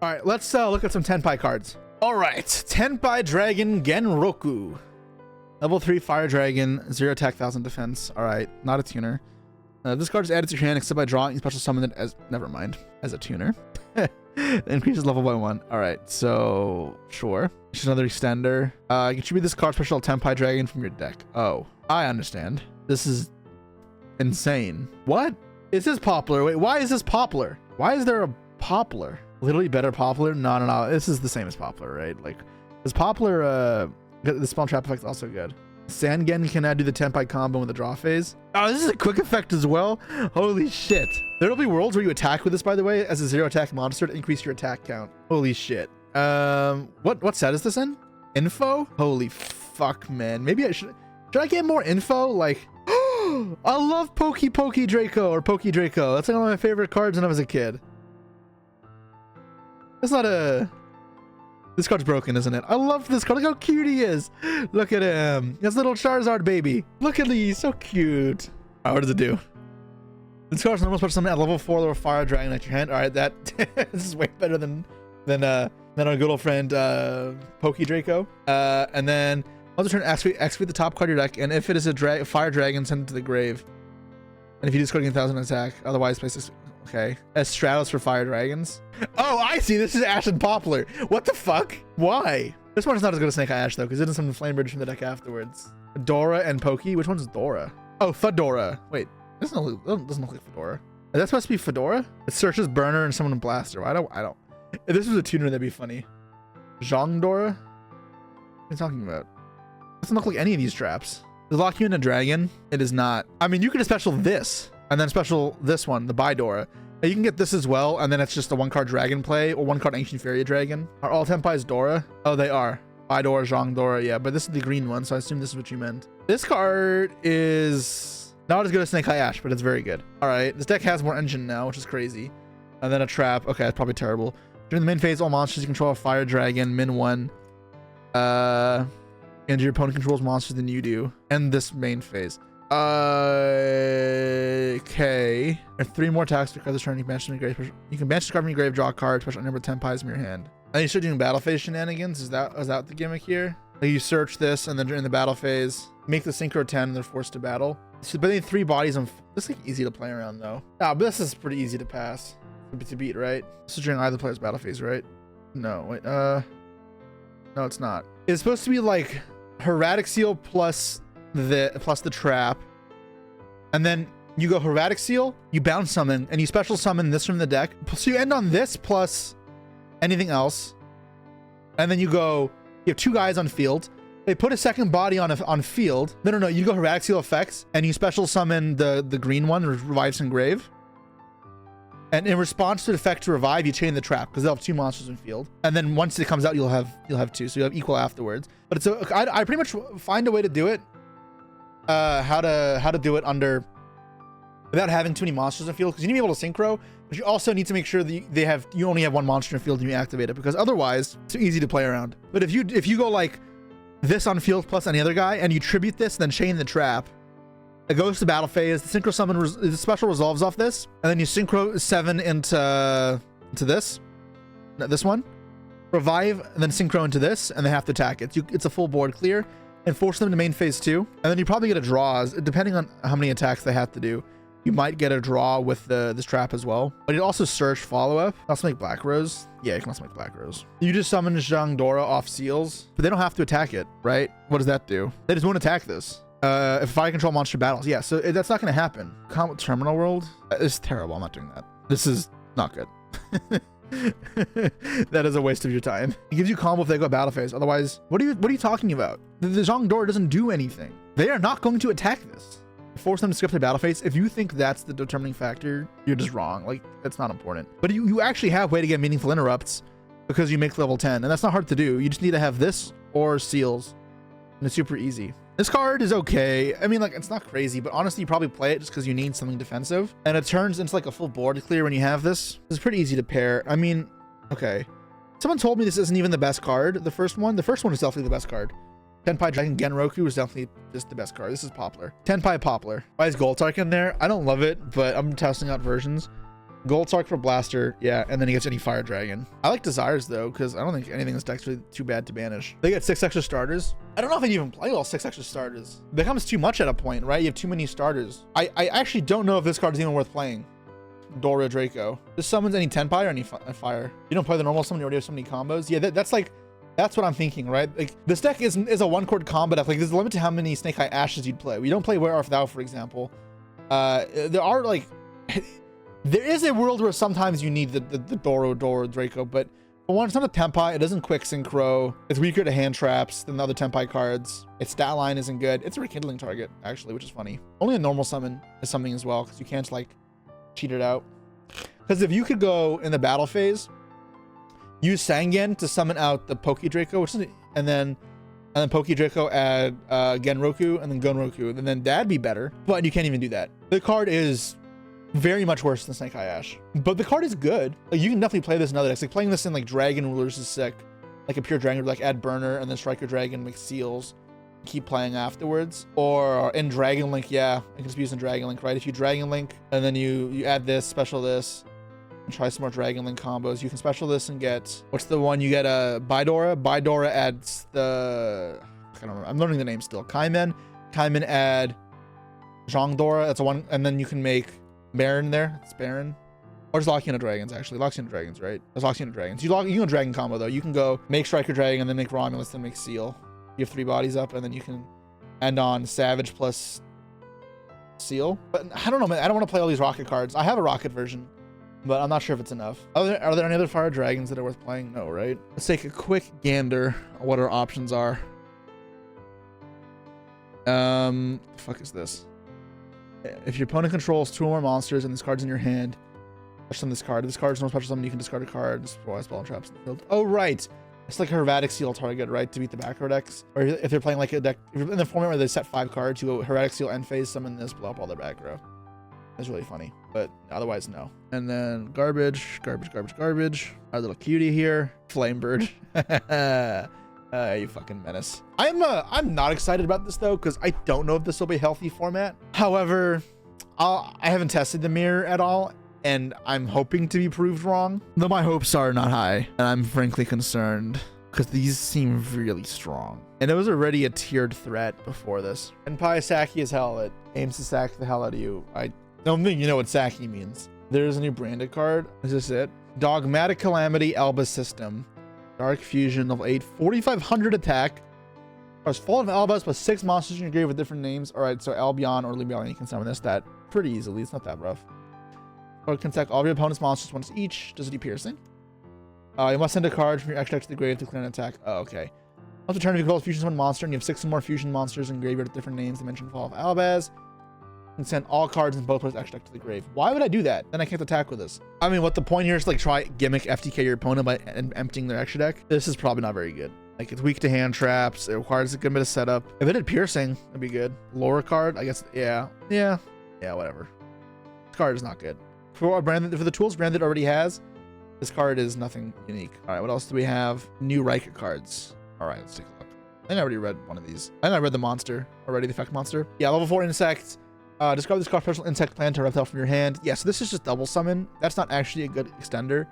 All right, let's look at some Tenpai cards. All right, Tenpai Dragon Genroku. Level 3 Fire Dragon, 0 attack, 1000 defense. All right, not a tuner. This card is added to your hand except by drawing special summon it as, never mind, as a tuner. Increases level by 1. All right, so sure. Just another extender. You can tribute this card special Tenpai Dragon from your deck. Oh, I understand. This is insane. What? Is this Poplar? Wait, why is this Poplar? Why is there a Poplar? Literally better Poplar? No. This is the same as Poplar, right? Like, this Poplar, the spell trap effect is also good. Sangen can do the Tenpai combo in the draw phase. Oh, this is a quick effect as well. Holy shit. There'll be worlds where you attack with this, by the way, as a 0 attack monster to increase your attack count. Holy shit. What set is this in? Info? Holy fuck, man. Maybe I should I get more info? Like, I love Pokey Draco or Pokey Draco. That's like one of my favorite cards when I was a kid. That's not a... This card's broken, isn't it? I love this card. Look how cute he is. Look at him. His little Charizard baby. Look at me. So cute. All right, what does it do? This card's normal special summon at level 4 level Fire Dragon at your hand. All right, that this is way better than our good old friend Pokey Draco. And then on the turn, activate the top card of your deck, and if it is a Fire Dragon, send it to the grave. And if you discard 1,000 attack, otherwise place this. Okay. As Stratos for Fire Dragons. Oh, I see. This is Ash and Poplar. What the fuck? Why? This one's not as good as Snake Eye Ash, though, because it doesn't summon Flame Bridge from the deck afterwards. Dora and Pokey? Which one's Dora? Oh, Fedora. Wait. This doesn't look like Fedora. Is that supposed to be Fedora? It searches Burner and summon a Blaster. I don't. If this was a tuner, that'd be funny. Zhong Dora? What are you talking about? It doesn't look like any of these traps. Does it lock you in a dragon? It is not. I mean, you could have special this. And then special this one, the Bidora. You can get this as well, and then it's just a 1-card dragon play or 1-card Ancient Fairy Dragon. Are all Tenpais Dora? Oh, they are. Bidora, Zhong Dora, yeah, but this is the green one, so I assume this is what you meant. This card is not as good as Snake Eye Ash, but it's very good. All right, this deck has more engine now, which is crazy. And then a trap. Okay, that's probably terrible. During the main phase, all monsters you control a Fire Dragon, min 1. And your opponent controls monsters than you do. And this main phase. Okay. There are 3 more attacks because this turn you can banish from your grave. You can banish this card from your grave, draw a card, special number 10 pies from your hand. And you start doing battle phase shenanigans. Is that the gimmick here? Like you search this, and then during the battle phase, make the synchro 10, and they're forced to battle. So, but they need 3 bodies. This is like easy to play around though. Ah, but this is pretty easy to pass, to beat, right? This is during either player's battle phase, right? No, wait. No, it's not. It's supposed to be like Herratic Seal plus the trap, and then you go Herratic Seal, you bounce summon, and you special summon this from the deck. So you end on this plus anything else, and then you have 2 guys on field. They put a second body on field. No, you go Herratic Seal effects, and you special summon the green one, revives in grave. And in response to the effect to revive, you chain the trap because they'll have 2 monsters in field. And then once it comes out, you'll have 2, so you have equal afterwards. But it's I pretty much find a way to do it. How to do it without having too many monsters in field, because you need to be able to synchro, but you also need to make sure that you only have 1 monster in field and you activate it, because otherwise it's too easy to play around. But if you go like this on field plus any other guy and you tribute this, then chain the trap, it goes to battle phase. The synchro summon, the special resolves off this, and then you synchro 7 into this one, revive, and then synchro into this, and they have to attack it. It's a full board clear. And force them to main phase 2, and then you probably get a draw, depending on how many attacks they have to do. You might get a draw with this trap as well. But you also search follow-up. Also make Black Rose. Yeah, you can also make Black Rose. You just summon Zhang Dora off seals, but they don't have to attack it, right? What does that do? They just won't attack this. If I control monster battles, yeah, so that's not going to happen. Comet Terminal World? It's terrible. I'm not doing that. This is not good. That is a waste of your time. It gives you combo if they go battle phase. Otherwise, what are you talking about? The Zhong Dora doesn't do anything. They are not going to attack this. Force them to skip the battle phase. If you think that's the determining factor, you're just wrong. Like, that's not important. But you actually have a way to get meaningful interrupts because you make level 10, and that's not hard to do. You just need to have this or seals, and it's super easy. This card is okay. I mean, like, it's not crazy, but honestly, you probably play it just because you need something defensive. And it turns into like a full board clear when you have this. It's pretty easy to pair. I mean, okay. Someone told me this isn't even the best card. The first one is definitely the best card. Tenpai Dragon Genroku is definitely just the best card. This is Poplar. Tenpai Poplar. Why is Goltark in there? I don't love it, but I'm testing out versions. Gold Sark for Blaster, yeah, and then he gets any Fire Dragon. I like Desires though, because I don't think anything in this deck's really too bad to banish. They get 6 extra starters. I don't know if I'd even play all 6 extra starters. It becomes too much at a point, right? You have too many starters. I actually don't know if this card is even worth playing. Dora Draco. This summons any Tenpai or any fire. You don't play the normal summon, you already have so many combos. Yeah, that's what I'm thinking, right? Like, this deck is a 1-chord combo deck. Like, there's a limit to how many Snake Eye Ashes you'd play. We don't play Where Art Thou, for example. There are, like... There is a world where sometimes you need the Dora Draco, but for one, it's not a Tenpai. It doesn't quick synchro. It's weaker to hand traps than the other Tenpai cards. Its stat line isn't good. It's a rekindling target, actually, which is funny. Only a normal summon is something as well, because you can't, like, cheat it out. Because if you could go in the battle phase, use Sangen to summon out the Poke Draco, and then Poke Draco add Genroku, and then Gonroku, and then that'd be better. But you can't even do that. The card is very much worse than Snake Eye Ash, but the card is good. Like, you can definitely play this in other decks. Like, playing this in like Dragon Rulers is sick. Like a pure Dragon, like add Burner and then Striker Dragon, make seals, keep playing afterwards. Or in Dragon Link, yeah, it can just be used in Dragon Link, right? If you Dragon Link and then you add this, special this, and try some more Dragon Link combos, you can special this and get, what's the one? You get a Bidora. Bidora adds the, I don't remember. I'm learning the name still. Kaimen add Zhongdora. That's a one, and then you can make Baron there. It's Baron. Or just Loxiana Dragons, actually. Loxiana Dragons, right? It's Loxiana Dragons. You can Dragon combo, though. You can go make Striker Dragon and then make Romulus, then make Seal. You have 3 bodies up, and then you can end on Savage plus Seal. But I don't know, man. I don't want to play all these Rocket cards. I have a Rocket version, but I'm not sure if it's enough. Are there any other Fire Dragons that are worth playing? No, right? Let's take a quick gander on what our options are. The fuck is this? If your opponent controls 2 or more monsters and this card's in your hand, special summon this card. If this card's no special summon, you can discard a card. Destroy spell and traps in the field. Oh, right. It's like a Hervatic Seal target, right? To beat the back row decks. Or if they're playing like a deck, if you're in the format where they set 5 cards, you go Hervatic Seal end phase, summon this, blow up all their back row. That's really funny, but otherwise, no. And then garbage. Our little cutie here. Flamebird. You fucking menace. I'm not excited about this though, because I don't know if this will be a healthy format. However, I haven't tested the mirror at all, and I'm hoping to be proved wrong. Though my hopes are not high, and I'm frankly concerned, because these seem really strong. And it was already a tiered threat before this. Tenpai Saki as hell. It aims to sack the hell out of you. I don't think you know what Saki means. There's a new branded card. Is this it? Dogmatic Calamity Alba System. Dark Fusion, level 8, 4,500 attack. There's Fallen Albas plus 6 monsters in your grave with different names. Alright, so Albion or Libyan, you can summon this stat pretty easily. It's not that rough. Or can attack all of your opponent's monsters once each. Does it do piercing? You must send a card from your extra deck to the grave to clear an attack. Oh, okay. Once a turn, if you control a fusion summon monster and you have 6 more fusion monsters in graveyard with different names, dimension Fall of Albaz, you can send all cards in both players' extra deck to the grave. Why would I do that? Then I can't attack with this. I mean, what the point here is to like try gimmick FTK your opponent by emptying their extra deck. This is probably not very good. Like, it's weak to hand traps. It requires a good bit of setup. If it did piercing, that'd be good. Lore card, I guess. Yeah, whatever. This card is not good. For the tools Branded already has, this card is nothing unique. All right, what else do we have? New Rika cards. All right, let's take a look. I think I already read one of these. I think I read the monster already, the effect monster. Yeah, level 4 insects. Discard this card special insect plant to reptile from your hand. Yeah, so this is just double summon. That's not actually a good extender.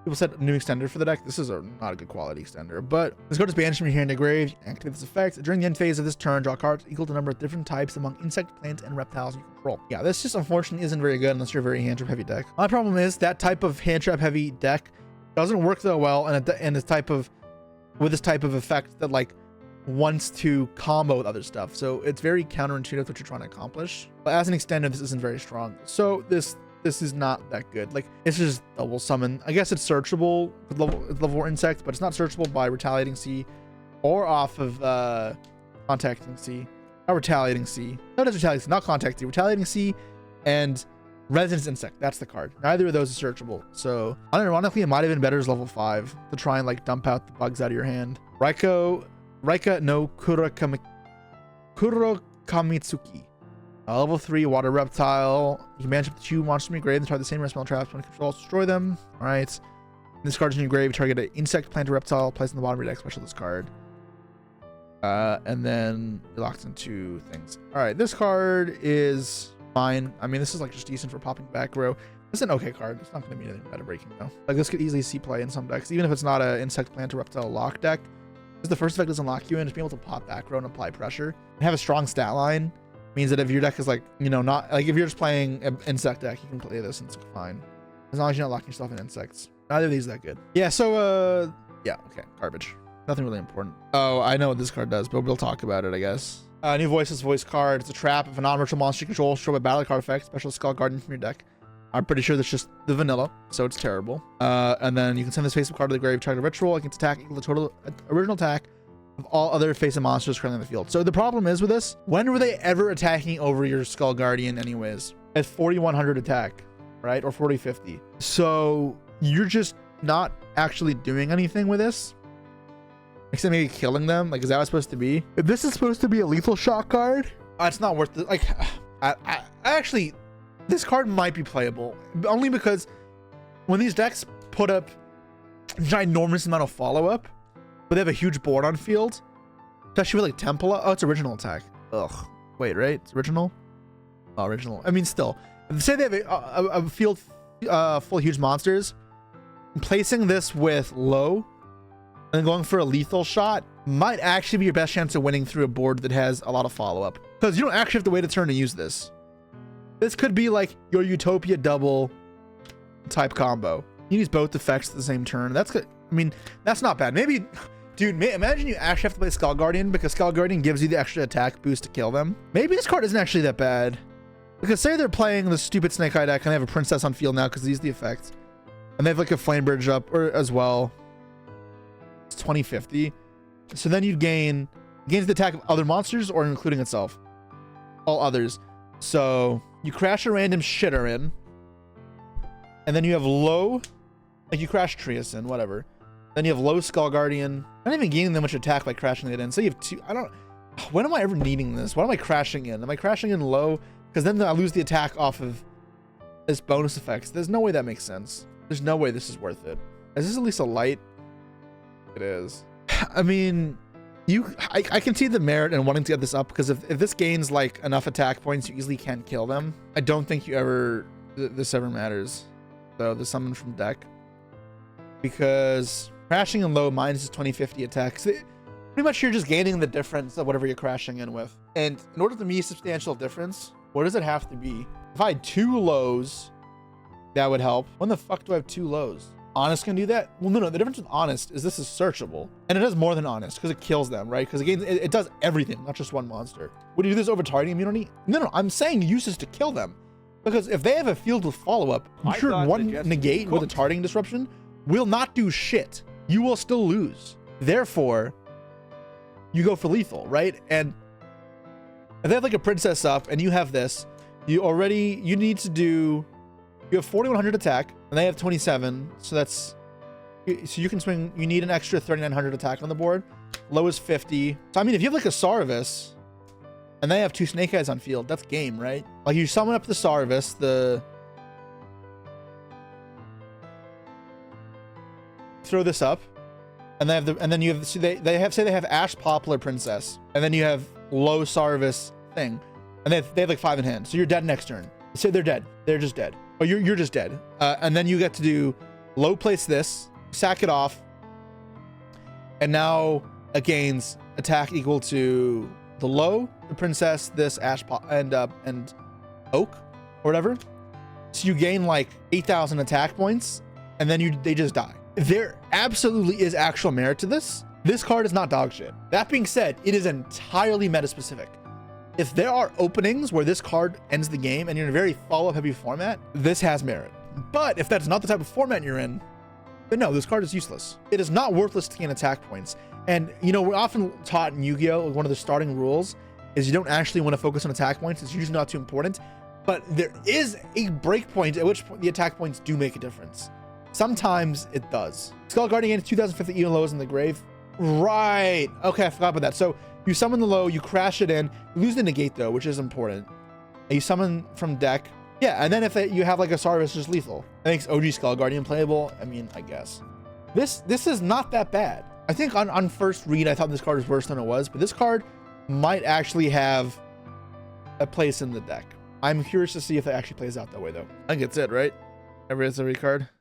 People said new extender for the deck. This is not a good quality extender, but this card is banished from your hand to grave. Activate this effect. During the end phase of this turn, draw cards equal to the number of different types among insect, plant, and reptiles you control. Yeah, this just unfortunately isn't very good unless you're a very hand trap heavy deck. My problem is that type of hand trap heavy deck doesn't work that well, and with this type of effect that like wants to combo with other stuff. So it's very counterintuitive what you're trying to accomplish. But as an extender, this isn't very strong. So this is not that good. Like, it's just double summon. I guess it's searchable with level 4 insect, but it's not searchable by Retaliating Sea or off of Contacting Sea. Not Retaliating Sea. No, it's Retaliating Sea, not Contacting Sea. Retaliating Sea and Resonance Insect. That's the card. Neither of those is searchable. So unironically, it might have been better as level 5 to try and like dump out the bugs out of your hand. Rika no Kurokamitsuki. Level 3 water reptile. You can manage up to 2 monsters from your grave and try the same spell traps when it controls, destroy them. Alright. This card's in your grave, target an insect, plant, or reptile, place in the bottom of your deck, special this card. And then you're locked into things. Alright, this card is fine. I mean, this is like just decent for popping back row. It's an okay card. It's not going to be anything meta breaking though. Like this could easily see play in some decks, even if it's not an insect, plant, or reptile lock deck. Because the first effect doesn't lock you in, just being able to pop back row and apply pressure and have a strong stat line means that if your deck is like, you know, not like if you're just playing an insect deck, you can play this and it's fine. As long as you're not locking yourself in insects. Neither of these are that good. Yeah, so yeah, okay, garbage. Nothing really important. Oh, I know what this card does, but we'll talk about it, I guess. New voice card. It's a trap. If a non-virtual monster you control show a battle card effect, special Skull Guardian from your deck. I'm pretty sure that's just the vanilla, so it's terrible. And then you can send this face-up card to the grave, target ritual. It gets attack equal to total original attack of all other face-up monsters currently in the field. So the problem is with this, when were they ever attacking over your Skull Guardian anyways? At 4100 attack, right? Or 4050. So you're just not actually doing anything with this. Except maybe killing them. Like, is that what it's supposed to be? If this is supposed to be a lethal shot card, it's not worth it. Like, I actually, this card might be playable. Only because when these decks put up a ginormous amount of follow-up, but they have a huge board on field, especially with like Temple. Oh, it's original attack. Ugh. Wait, right? It's original? Oh, original. I mean, still. Say they have a field full of huge monsters, placing this with low and going for a lethal shot might actually be your best chance of winning through a board that has a lot of follow-up. Because you don't actually have to wait a turn to use this. This could be like your Utopia double type combo. You use both effects at the same turn. That's good. I mean, that's not bad. Maybe, dude, imagine you actually have to play Skull Guardian because Skull Guardian gives you the extra attack boost to kill them. Maybe this card isn't actually that bad. Because say they're playing the stupid Snake Eye deck and they have a Princess on field now because these are the effects. And they have like a Flame Bridge up or as well. It's 2050. So then you'd gains the attack of other monsters or including itself. All others. So you crash a random shitter in. And then you have low, like you crash Trias in, whatever. Then you have low Skull Guardian. Not even gaining that much attack by crashing it in. So you have two, when am I ever needing this? What am I crashing in? Am I crashing in low? Because then I lose the attack off of this bonus effects. There's no way that makes sense. There's no way this is worth it. Is this at least a light? It is. I mean, I can see the merit in wanting to get this up because if this gains like enough attack points, you easily can kill them. I don't think this ever matters. So the summon from deck. Because crashing in low minus 2050 attacks. Pretty much you're just gaining the difference of whatever you're crashing in with. And in order to be a substantial difference, what does it have to be? If I had 2 lows, that would help. When the fuck do I have 2 lows? Honest can do that? Well, no. The difference with Honest is this is searchable. And it does more than Honest because it kills them, right? Because again, it does everything, not just one monster. Would you do this over targeting immunity? No. I'm saying use this to kill them. Because if they have a field with follow-up, I'm sure one negate with a targeting disruption will not do shit. You will still lose. Therefore, you go for lethal, right? And if they have like a princess up and you have this, you have 4100 attack and they have 27. So you can swing, you need an extra 3900 attack on the board. Low is 50. So I mean, if you have like a Sarvis and they have 2 Snake Eyes on field, that's game, right? Like you summon up the Sarvis, throw this up and then you have, so they have Ash Poplar Princess and then you have low Sarvis thing and they have like 5 in hand. So you're dead next turn. Say they're dead. They're just dead. Oh, you're just dead. And then you get to do low place this, sack it off, and now it gains attack equal to the low, the princess, this Ash Pop, and Oak, or whatever. So you gain like 8,000 attack points, and then they just die. There absolutely is actual merit to this. This card is not dog shit. That being said, it is entirely meta specific. If there are openings where this card ends the game and you're in a very follow-up heavy format, this has merit. But if that's not the type of format you're in, then no, this card is useless. It is not worthless to gain attack points. And you know, we're often taught in Yu-Gi-Oh! One of the starting rules is you don't actually want to focus on attack points. It's usually not too important. But there is a break point at which point the attack points do make a difference. Sometimes it does. Skull Guardian gains 2050 even lows in the grave. Right. Okay, I forgot about that. So you summon the low, you crash it in, you lose the negate though, which is important. And you summon from deck. Yeah, and then if you have like a Sarvis, just lethal. That makes OG Skull Guardian playable. I mean, I guess. This is not that bad. I think on first read, I thought this card was worse than it was, but this card might actually have a place in the deck. I'm curious to see if it actually plays out that way though. I think it's it, right? Every SOE card.